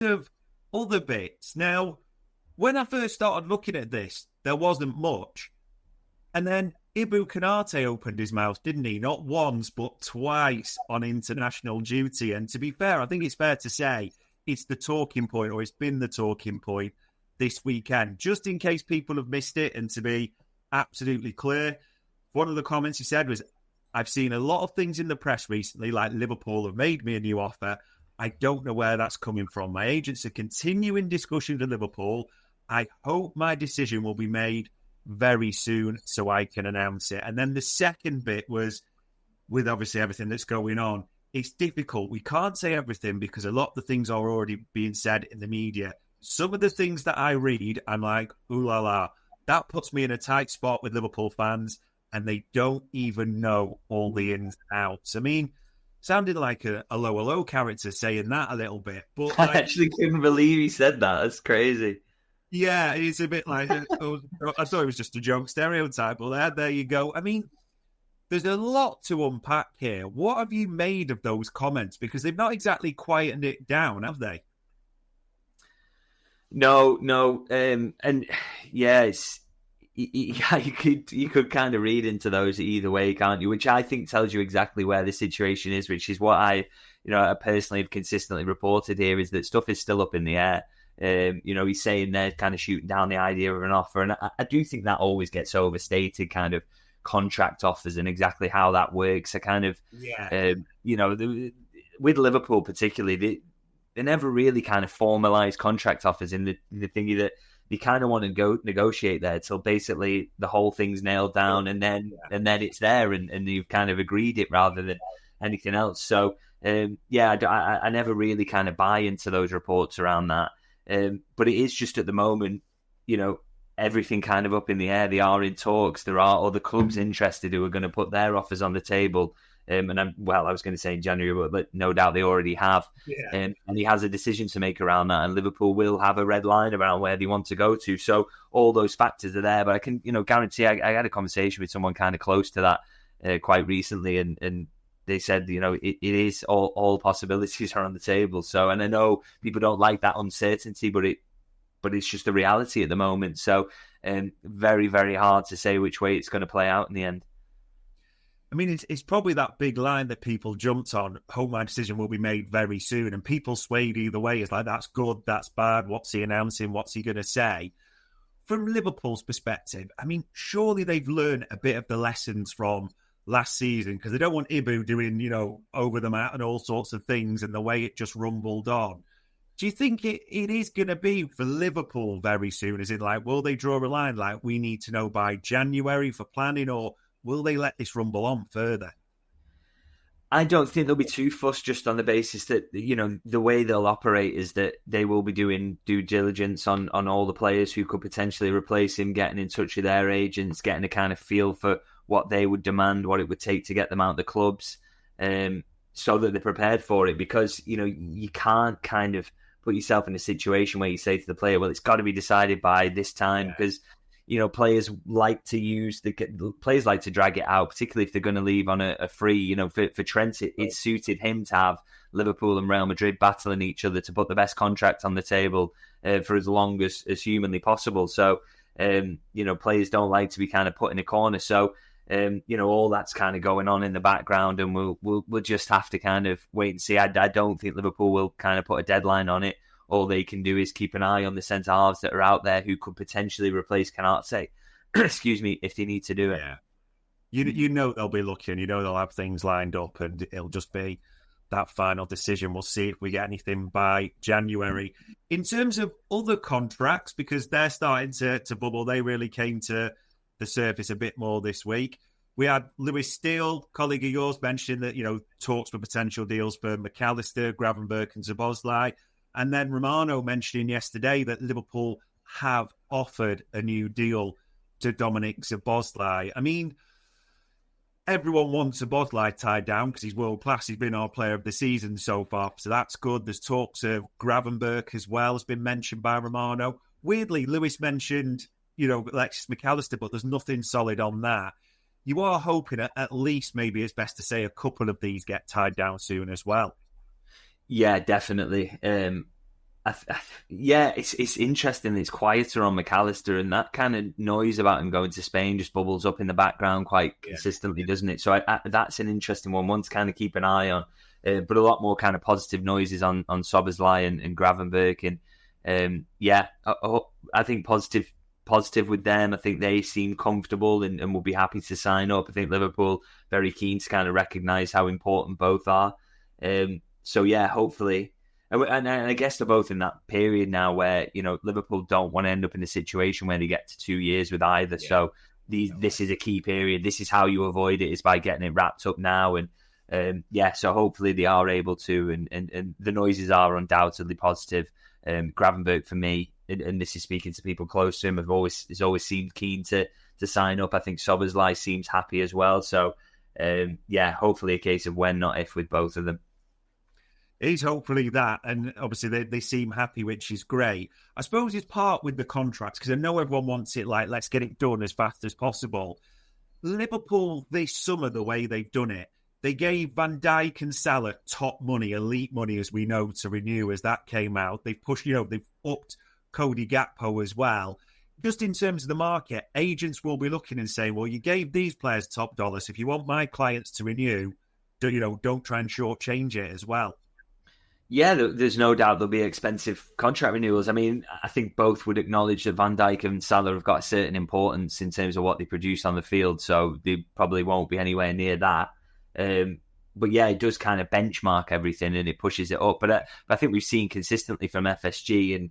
of other bits. Now, when I first started looking at this, there wasn't much. And then Ibu Konate opened his mouth, didn't he? Not once, but twice on international duty. And to be fair, I think it's fair to say it's the talking point, or it's been the talking point this weekend. Just in case people have missed it, and to be absolutely clear, one of the comments he said was, I've seen a lot of things in the press recently, like Liverpool have made me a new offer. I don't know where that's coming from. My agents are continuing discussions with Liverpool. I hope my decision will be made very soon so I can announce it. And then the second bit was, with obviously everything that's going on, it's difficult. We can't say everything because a lot of the things are already being said in the media. Some of the things that I read, I'm like, ooh la la. That puts me in a tight spot with Liverpool fans, and they don't even know all the ins and outs. I mean, sounded like a low character saying that a little bit. But I actually couldn't believe he said that. That's crazy. Yeah, it's a bit like, I thought it was just a joke stereotype, but there you go. I mean, there's a lot to unpack here. What have you made of those comments? Because they've not exactly quietened it down, have they? No. And yeah, you could kind of read into those either way, can't you? Which I think tells you exactly where the situation is, which is what I personally have consistently reported here, is that stuff is still up in the air. He's saying they're kind of shooting down the idea of an offer, and I do think that always gets overstated, kind of contract offers and exactly how that works. With Liverpool particularly, they never really kind of formalised contract offers in the thingy that you kind of want to go negotiate there till basically the whole thing's nailed down, and then it's there, and you've kind of agreed it rather than anything else. So I never really kind of buy into those reports around that. But it is just at the moment, everything kind of up in the air. They are in talks. There are other clubs interested who are going to put their offers on the table. I was going to say in January, but no doubt they already have. Yeah. And he has a decision to make around that. And Liverpool will have a red line around where they want to go to. So all those factors are there. But I can, guarantee I had a conversation with someone kind of close to that quite recently. And they said, it is all possibilities are on the table. So, and I know people don't like that uncertainty, but it's just the reality at the moment. So very, very hard to say which way it's going to play out in the end. I mean, it's probably that big line that people jumped on. Hope my decision will be made very soon. And people swayed either way. It's like, that's good, that's bad. What's he announcing? What's he going to say? From Liverpool's perspective, I mean, surely they've learned a bit of the lessons from last season, because they don't want Ibu doing, over the mat and all sorts of things and the way it just rumbled on. Do you think it is going to be for Liverpool very soon? Is it like, will they draw a line like we need to know by January for planning, or will they let this rumble on further? I don't think they'll be too fussed, just on the basis that, the way they'll operate is that they will be doing due diligence on all the players who could potentially replace him, getting in touch with their agents, getting a kind of feel for what they would demand, what it would take to get them out of the clubs, so that they're prepared for it. Because, you can't kind of put yourself in a situation where you say to the player, well, it's got to be decided by this time, because players like to drag it out, particularly if they're going to leave on a free. For Trent, it suited him to have Liverpool and Real Madrid battling each other to put the best contract on the table for as long as humanly possible. So, players don't like to be kind of put in a corner. So, all that's kind of going on in the background, and we'll just have to kind of wait and see. I don't think Liverpool will kind of put a deadline on it. All they can do is keep an eye on the centre halves that are out there who could potentially replace Konate, excuse me, if they need to do it. Yeah. They'll be looking, they'll have things lined up, and it'll just be that final decision. We'll see if we get anything by January. In terms of other contracts, because they're starting to bubble, they really came to the surface a bit more this week. We had Lewis Steele, colleague of yours, mentioning that, talks for potential deals for McAllister, Gravenberch and Szoboslai. And then Romano mentioning yesterday that Liverpool have offered a new deal to Dominic Szoboslai. I mean, everyone wants Szoboslai tied down because he's world class. He's been our player of the season so far, so that's good. There's talks of Gravenberch as well, has been mentioned by Romano. Weirdly, Lewis mentioned, Alexis McAllister, but there's nothing solid on that. You are hoping at least, maybe it's best to say, a couple of these get tied down soon as well. Yeah, definitely. Yeah, it's interesting. It's quieter on McAllister, and that kind of noise about him going to Spain just bubbles up in the background quite consistently, doesn't it? So that's an interesting one to kind of keep an eye on. But a lot more kind of positive noises on Szoboslai and Gravenberch, and I think positive with them. I think they seem comfortable and will be happy to sign up. I think Liverpool very keen to kind of recognise how important both are. So yeah, hopefully. And I guess they're both in that period now where, Liverpool don't want to end up in a situation where they get to 2 years with either. Yeah. So this is a key period. This is how you avoid it, is by getting it wrapped up now. And so hopefully they are able to. And the noises are undoubtedly positive. Gravenberch, for me, and this is speaking to people close to him, has always seemed keen to sign up. I think Szoboszlai seems happy as well. So, hopefully a case of when, not if, with both of them. It's hopefully that, and obviously they seem happy, which is great. I suppose it's part with the contracts, because I know everyone wants it like, let's get it done as fast as possible. Liverpool this summer, the way they've done it, they gave Van Dijk and Salah top money, elite money, as we know, to renew as that came out. They've pushed, they've upped Cody Gakpo as well. Just in terms of the market, agents will be looking and saying, well, you gave these players top dollars. If you want my clients to renew, don't try and shortchange it as well. Yeah, there's no doubt there'll be expensive contract renewals. I mean, I think both would acknowledge that Van Dijk and Salah have got a certain importance in terms of what they produce on the field, so they probably won't be anywhere near that. But yeah, it does kind of benchmark everything and it pushes it up. But I think we've seen consistently from FSG, and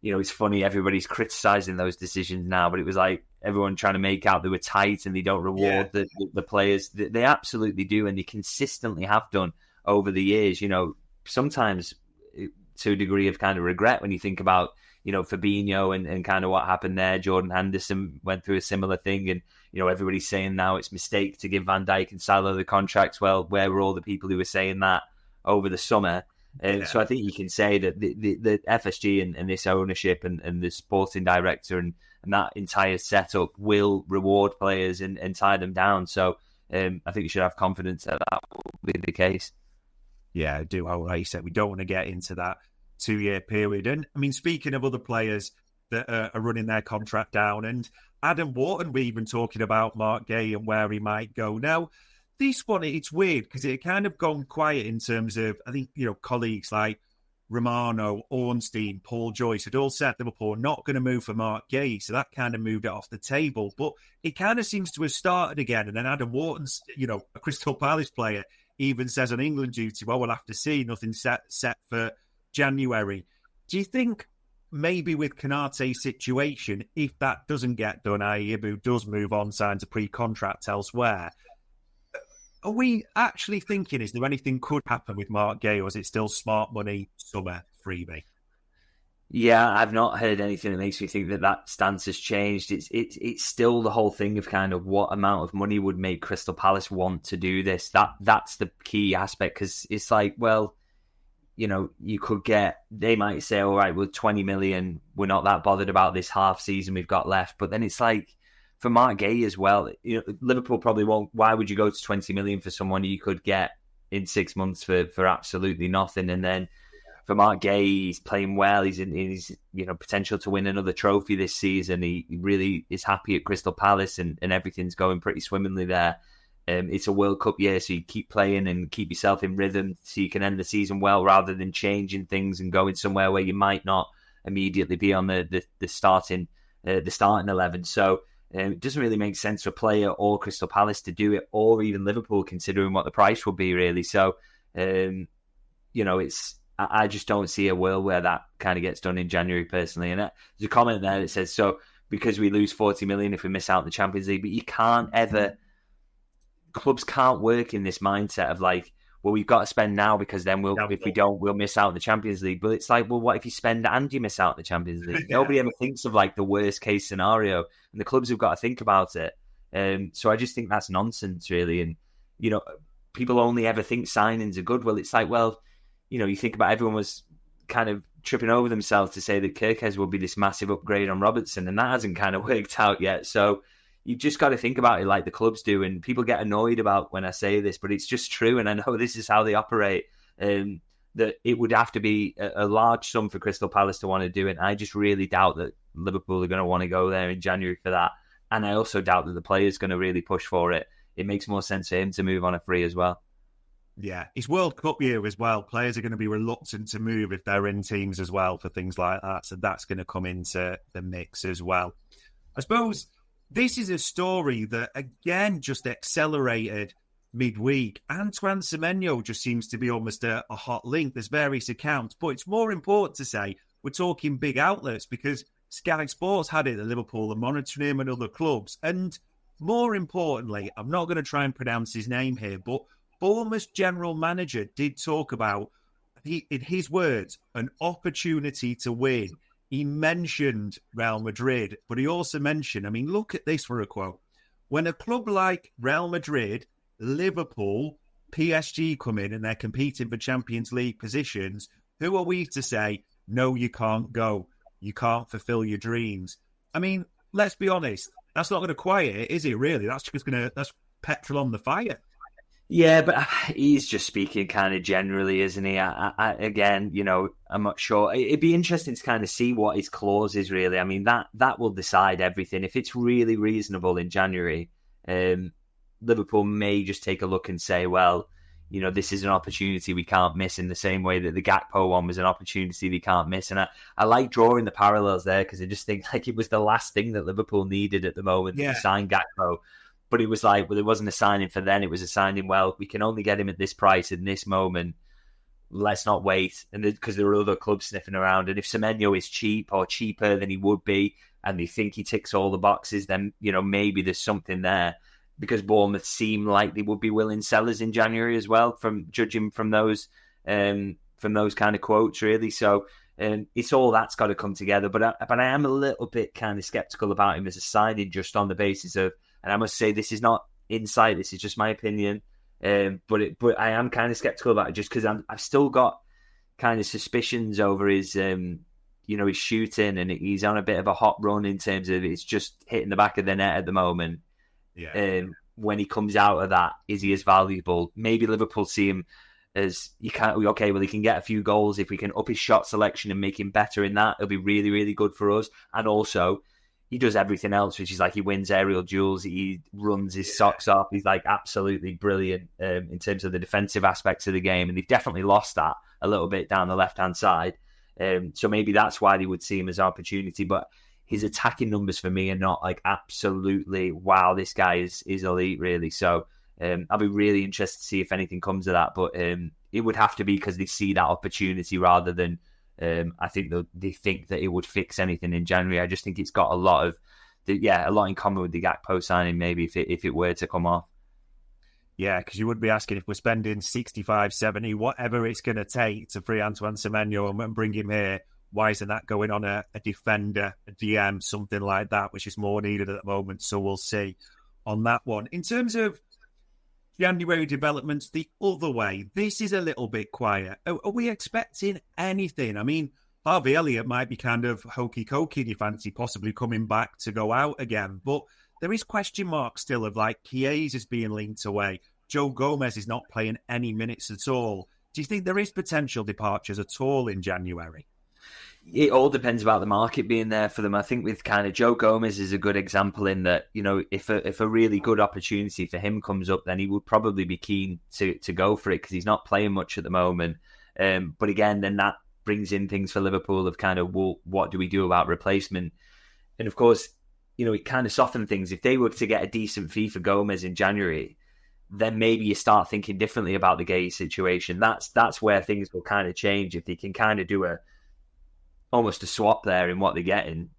it's funny, everybody's criticising those decisions now, but it was like everyone trying to make out they were tight and they don't reward the players. They absolutely do, and they consistently have done over the years. Sometimes to a degree of kind of regret when you think about, Fabinho and kind of what happened there. Jordan Henderson went through a similar thing, and, everybody's saying now it's a mistake to give Van Dijk and Salah the contracts. Well, where were all the people who were saying that over the summer? So I think you can say that the FSG and this ownership and the sporting director and that entire setup will reward players and tie them down. So I think you should have confidence that will be the case. Yeah, I do. Like you said, we don't want to get into that 2-year period. And I mean, speaking of other players that are running their contract down, and Adam Wharton, we're even talking about Mark Guehi and where he might go. Now, this one, it's weird because it kind of gone quiet in terms of, I think, colleagues like Romano, Ornstein, Paul Joyce had all said Liverpool are not going to move for Mark Guehi, so that kind of moved it off the table. But it kind of seems to have started again. And then Adam Wharton's, a Crystal Palace player, even says on England duty, well, we'll have to see, nothing set for January. Do you think maybe with Konate's situation, if that doesn't get done, i.e. Ibu does move on, signs a pre-contract elsewhere, are we actually thinking, is there anything could happen with Mark Guehi, or is it still smart money, summer, freebie? Yeah, I've not heard anything that makes me think that stance has changed. It's still the whole thing of kind of what amount of money would make Crystal Palace want to do this. That's the key aspect, because it's like, well, you could get, they might say, all right, well, 20 million, we're not that bothered about this half season we've got left. But then it's like, for Mark Guehi as well, Liverpool probably won't. Why would you go to 20 million for someone you could get in 6 months for absolutely nothing? And then for Mark Guehi, he's playing well. He's in his potential to win another trophy this season. He really is happy at Crystal Palace, and everything's going pretty swimmingly there. It's a World Cup year, so you keep playing and keep yourself in rhythm so you can end the season well, rather than changing things and going somewhere where you might not immediately be on the starting 11. So it doesn't really make sense for a player or Crystal Palace to do it, or even Liverpool, considering what the price would be, really. So, I just don't see a world where that kind of gets done in January, personally. And there's a comment there that says, so because we lose 40 million if we miss out in the Champions League, but you can't ever, clubs can't work in this mindset of like, well, we've got to spend now because then if we don't, we'll miss out in the Champions League. But it's like, well, what if you spend and you miss out in the Champions League? Yeah. Nobody ever thinks of like the worst case scenario, and the clubs have got to think about it. So I just think that's nonsense, really. And, people only ever think signings are good. Well, it's like, well, you think about, everyone was kind of tripping over themselves to say that Kirkes will be this massive upgrade on Robertson, and that hasn't kind of worked out yet. So you've just got to think about it like the clubs do. And people get annoyed about when I say this, but it's just true. And I know this is how they operate. The that it would have to be a large sum for Crystal Palace to want to do it. I just really doubt that Liverpool are going to want to go there in January for that. And I also doubt that the player's going to really push for it. It makes more sense for him to move on a free as well. Yeah, it's World Cup year as well. Players are going to be reluctant to move if they're in teams as well for things like that. So that's going to come into the mix as well. I suppose this is a story that, again, just accelerated midweek. Antoine Semenyo just seems to be almost a hot link. There's various accounts, but it's more important to say we're talking big outlets because Sky Sports had it at Liverpool and monitoring him and other clubs. And more importantly, I'm not going to try and pronounce his name here, but Bournemouth's general manager did talk about, in his words, an opportunity to win. He mentioned Real Madrid, but he also mentioned, I mean, look at this for a quote. When a club like Real Madrid, Liverpool, PSG come in and they're competing for Champions League positions, who are we to say, no, you can't go. You can't fulfill your dreams. I mean, let's be honest. That's not going to quiet it, is it, really? That's just that's petrol on the fire. Yeah, but he's just speaking kind of generally, isn't he? Again, I'm not sure. It'd be interesting to kind of see what his clause is, really. I mean, that will decide everything. If it's really reasonable in January, Liverpool may just take a look and say, well, this is an opportunity we can't miss in the same way that the Gakpo one was an opportunity we can't miss. And I like drawing the parallels there because I just think like it was the last thing that Liverpool needed at the moment to sign Gakpo. But it was like, well, it wasn't a signing for then. It was a signing, well, we can only get him at this price in this moment. Let's not wait. And because there are other clubs sniffing around. And if Semenyo is cheap or cheaper than he would be, and they think he ticks all the boxes, then, maybe there's something there. Because Bournemouth seem like they would be willing sellers in January as well, from judging from those kind of quotes, really. So it's all that's got to come together. But I am a little bit kind of sceptical about him as a signing, just on the basis of, and I must say this is not insight, this is just my opinion. But I am kind of sceptical about it, just because I've still got kind of suspicions over his his shooting, and he's on a bit of a hot run in terms of it's just hitting the back of the net at the moment. Yeah. When he comes out of that, is he as valuable? Maybe Liverpool see him as he can get a few goals. If we can up his shot selection and make him better in that, it'll be really, really good for us. And also, he does everything else, which is like he wins aerial duels, he runs his socks off. He's like absolutely brilliant in terms of the defensive aspects of the game. And they've definitely lost that a little bit down the left-hand side. So maybe that's why they would see him as an opportunity. But his attacking numbers for me are not like absolutely, wow, this guy is elite, really. So I'll be really interested to see if anything comes of that. But it would have to be because they see that opportunity rather than I think they think that it would fix anything in January. I just think it's got a lot in common with the Gakpo signing, maybe if it were to come off. Yeah, because you would be asking if we're spending 65, 70, whatever it's going to take to free Antoine Semenyo and bring him here. Why isn't that going on a defender, a DM, something like that, which is more needed at the moment? So we'll see on that one. In terms of January developments the other way, this is a little bit quiet. Are we expecting anything? I mean, Harvey Elliott might be kind of hokey-cokey in your fancy, possibly coming back to go out again. But there is question marks still of like Guehi is being linked away. Joe Gomez is not playing any minutes at all. Do you think there is potential departures at all in January? It all depends about the market being there for them. I think with kind of Joe Gomez is a good example in that, if a really good opportunity for him comes up, then he would probably be keen to go for it because he's not playing much at the moment. But again, then that brings in things for Liverpool of kind of, well, what do we do about replacement? And of course, it kind of softened things. If they were to get a decent fee for Gomez in January, then maybe you start thinking differently about the Guehi situation. That's where things will kind of change. If they can kind of do almost a swap there in what they're getting,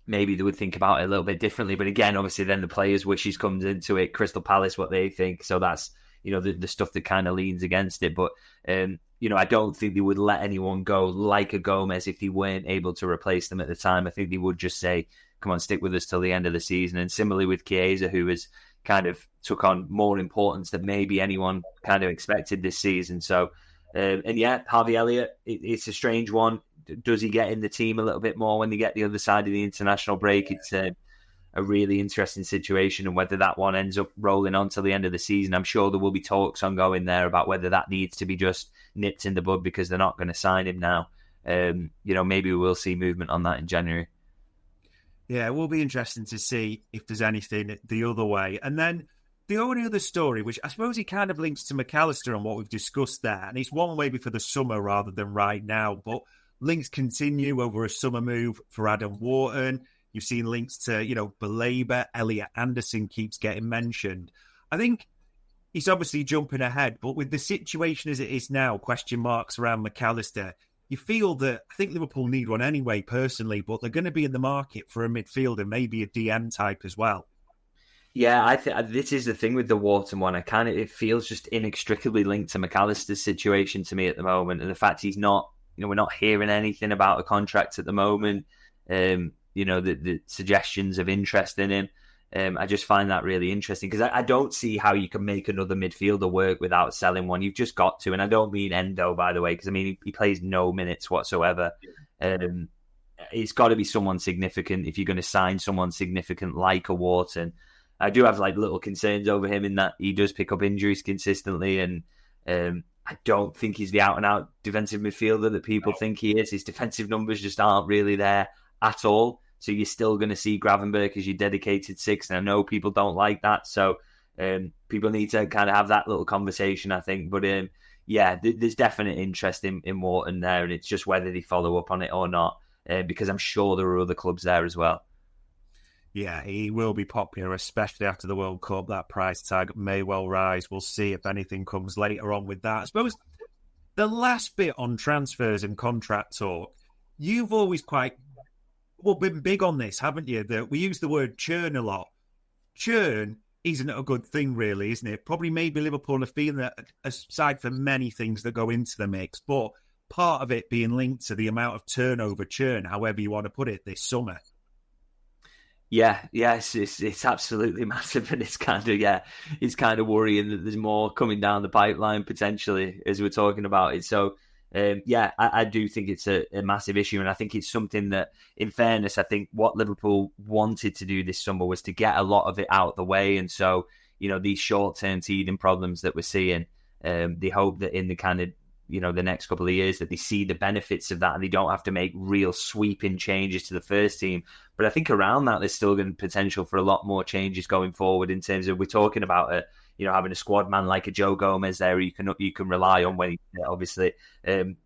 maybe they would think about it a little bit differently. But again, obviously then the players' wishes comes into it, Crystal Palace, what they think. So that's, the stuff that kind of leans against it. But, I don't think they would let anyone go like a Gomez if they weren't able to replace them at the time. I think they would just say, come on, stick with us till the end of the season. And similarly with Chiesa, who has kind of took on more importance than maybe anyone kind of expected this season. So, Harvey Elliott, it's a strange one. Does he get in the team a little bit more when they get the other side of the international break? It's a really interesting situation, and whether that one ends up rolling on till the end of the season, I'm sure there will be talks ongoing there about whether that needs to be just nipped in the bud because they're not going to sign him now. Maybe we will see movement on that in January. Yeah, it will be interesting to see if there's anything the other way. And then the only other story, which I suppose he kind of links to McAllister and what we've discussed there, and it's one maybe for the summer rather than right now, but links continue over a summer move for Adam Wharton. You've seen links to, Belabor, Elliot Anderson keeps getting mentioned. I think he's obviously jumping ahead, but with the situation as it is now, question marks around McAllister, you feel that I think Liverpool need one anyway, personally, but they're going to be in the market for a midfielder, maybe a DM type as well. Yeah, this is the thing with the Wharton one. It feels just inextricably linked to McAllister's situation to me at the moment, and the fact he's not, we're not hearing anything about a contract at the moment. The suggestions of interest in him. I just find that really interesting because I don't see how you can make another midfielder work without selling one. You've just got to, and I don't mean Endo, by the way, because he plays no minutes whatsoever. It's got to be someone significant if you're going to sign someone significant like a Wharton. I do have little concerns over him in that he does pick up injuries consistently, and I don't think he's the out-and-out defensive midfielder that people think he is. His defensive numbers just aren't really there at all. So you're still going to see Gravenberch as your dedicated six, and I know people don't like that. So people need to kind of have that little conversation, I think. But there's definite interest in Wharton there, and it's just whether they follow up on it or not, because I'm sure there are other clubs there as well. Yeah, he will be popular, especially after the World Cup. That price tag may well rise. We'll see if anything comes later on with that. I suppose the last bit on transfers and contract talk, you've always been big on this, haven't you? That we use the word churn a lot. Churn isn't a good thing, really, isn't it? Probably maybe Liverpool are feeling that, aside from many things that go into the mix, but part of it being linked to the amount of turnover, churn, however you want to put it, this summer. Yes, it's absolutely massive, and it's kind of worrying that there's more coming down the pipeline potentially as we're talking about it. So, I do think it's a massive issue, and I think it's something that, in fairness, I think what Liverpool wanted to do this summer was to get a lot of it out of the way, and so these short-term teething problems that we're seeing, they hope that in the kind of the next couple of years that they see the benefits of that and they don't have to make real sweeping changes to the first team. But I think around that, there's still going to be potential for a lot more changes going forward in terms of, we're talking about having a squad man like a Joe Gomez there you can rely on when obviously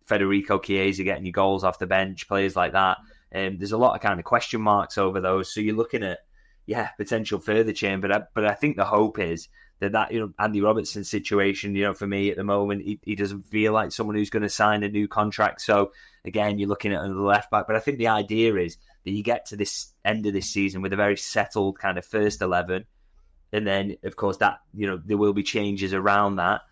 Federico Chiesa getting your goals off the bench, players like that. There's a lot of kind of question marks over those. So you're looking at potential further change. But I think the hope is that Andy Robertson's situation, for me at the moment, he doesn't feel like someone who's going to sign a new contract. So again, you're looking at the left back. But I think the idea is that you get to this end of this season with a very settled kind of first 11. And then, of course, that there will be changes around that.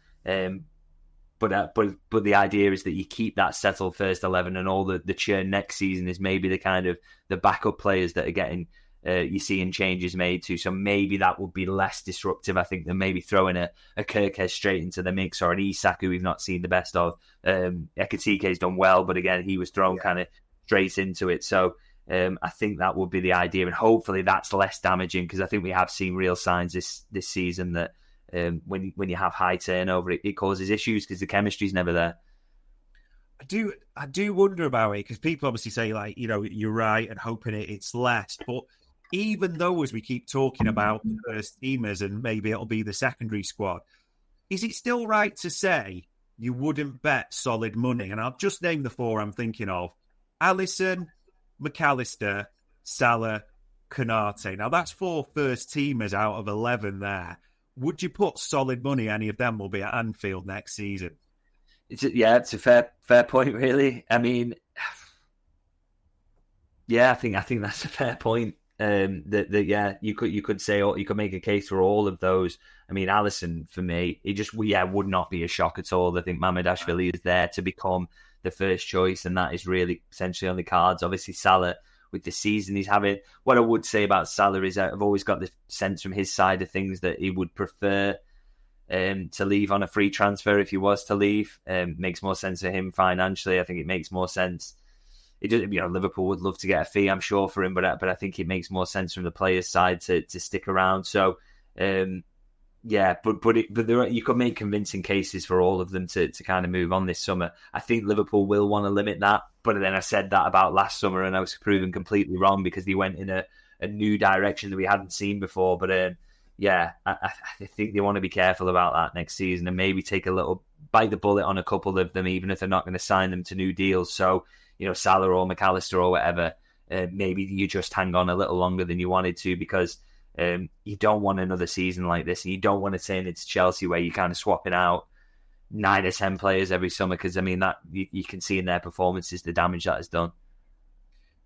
But the idea is that you keep that settled first 11, and all the churn next season is maybe the kind of the backup players that are getting you're seeing changes made to. So maybe that would be less disruptive, I think, than maybe throwing a Kirkes straight into the mix, or an Isak who we've not seen the best of. Ekatike's done well, but again, he was thrown kind of straight into it. So I think that would be the idea, and hopefully that's less damaging, because I think we have seen real signs this season that when you have high turnover, it causes issues because the chemistry's never there. I do wonder about it, because people obviously say, you're right, and hoping it's less. But even though, as we keep talking about the first teamers and maybe it'll be the secondary squad, is it still right to say you wouldn't bet solid money? And I'll just name the four I'm thinking of: Alisson, McAllister, Salah, Konate. Now, that's 4 first teamers out of 11 there. Would you put solid money any of them will be at Anfield next season? It's a fair point, really. I mean, I think that's a fair point. You could say, or you could make a case for all of those. I mean, Alisson, for me, he just would not be a shock at all. I think Mamardashvili is there to become the first choice, and that is really potentially on the cards. Obviously, Salah, with the season he's having, what I would say about Salah is I've always got the sense from his side of things that he would prefer to leave on a free transfer if he was to leave. Makes more sense for him financially. I think it makes more sense it just, Liverpool would love to get a fee, I'm sure, for him, but I think it makes more sense from the players' side to stick around. So, yeah, but you could make convincing cases for all of them to kind of move on this summer. I think Liverpool will want to limit that, but then I said that about last summer, and I was proven completely wrong because they went in a new direction that we hadn't seen before. But yeah, I think they want to be careful about that next season and maybe take a little bite the bullet on a couple of them, even if they're not going to sign them to new deals. So, Salah or McAllister or whatever, maybe you just hang on a little longer than you wanted to, because you don't want another season like this, and you don't want to turn into Chelsea where you're kind of swapping out 9 or 10 players every summer, because that you can see in their performances the damage that has done.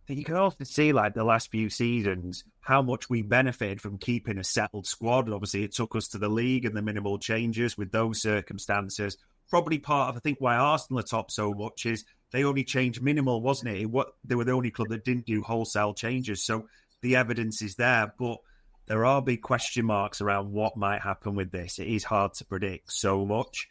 You can also see, like the last few seasons, how much we benefited from keeping a settled squad. Obviously, it took us to the league and the minimal changes with those circumstances. Probably part of, I think, why Arsenal are top so much is they only changed minimal, wasn't it? They were the only club that didn't do wholesale changes. So the evidence is there, but there are big question marks around what might happen with this. It is hard to predict so much.